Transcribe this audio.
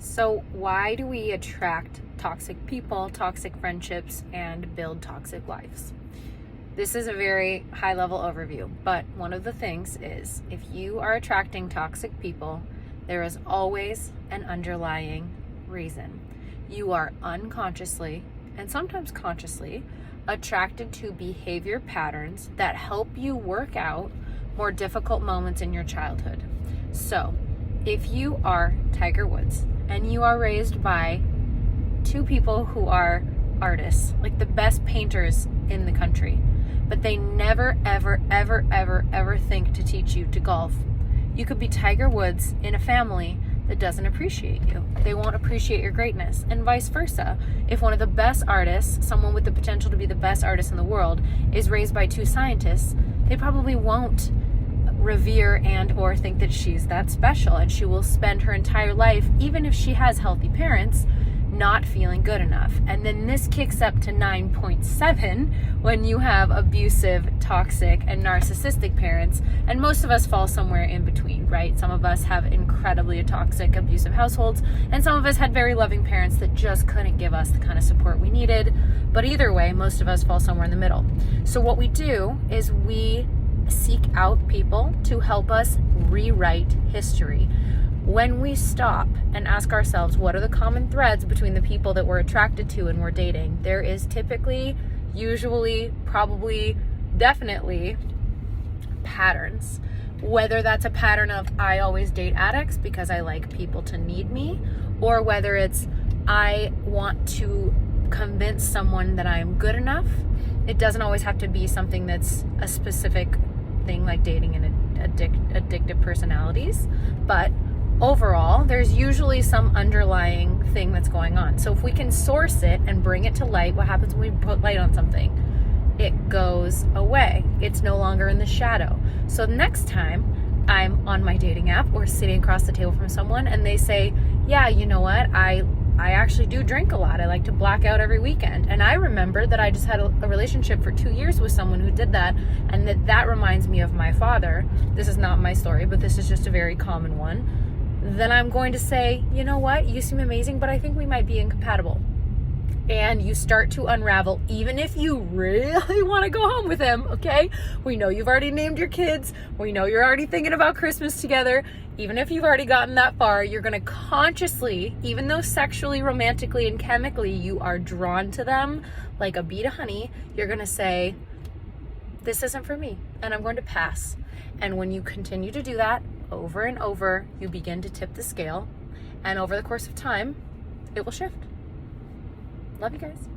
So why do we attract toxic people, toxic friendships, and build toxic lives? This is a very high level overview, but one of the things is if you are attracting toxic people, there is always an underlying reason. You are unconsciously and sometimes consciously attracted to behavior patterns that help you work out more difficult moments in your childhood. So if you are Tiger Woods and you are raised by two people who are artists, like the best painters in the country, but they never, ever think to teach you to golf, you could be Tiger Woods in a family that doesn't appreciate you. They won't appreciate your greatness, and vice versa. If one of the best artists, someone with the potential to be the best artist in the world, is raised by two scientists, they probably won't revere and or think that she's that special, and she will spend her entire life, even if she has healthy parents, not feeling good enough. And then this kicks up to 9.7 when you have abusive, toxic, and narcissistic parents, and most of us fall somewhere in between, right? Some of us have incredibly toxic, abusive households, and some of us had very loving parents that just couldn't give us the kind of support we needed. But either way, most of us fall somewhere in the middle. So what we do is we seek out people to help us rewrite history. When we stop and ask ourselves, what are the common threads between the people that we're attracted to and we're dating? There is typically, usually, probably, definitely patterns. Whether that's a pattern of I always date addicts because I like people to need me, or whether it's I want to convince someone that I'm good enough. It doesn't always have to be something that's a specific thing like dating and addictive personalities, but overall, there's usually some underlying thing that's going on. So if we can source it and bring it to light, what happens when we put light on something? It goes away. It's no longer in the shadow. So next time I'm on my dating app or sitting across the table from someone and they say, yeah, you know what? I actually do drink a lot. I like to black out every weekend. And I remember that I just had a relationship for 2 years with someone who did that, and that reminds me of my father. This is not my story, but this is just a very common one. Then I'm going to say, you know what? You seem amazing, but I think we might be incompatible. And you start to unravel, even if you really want to go home with him, okay? We know you've already named your kids. We know you're already thinking about Christmas together. Even if you've already gotten that far, you're going to consciously, even though sexually, romantically, and chemically you are drawn to them like a bee to honey, you're going to say, this isn't for me, and I'm going to pass. And when you continue to do that over and over, you begin to tip the scale, and over the course of time, it will shift. Love you guys.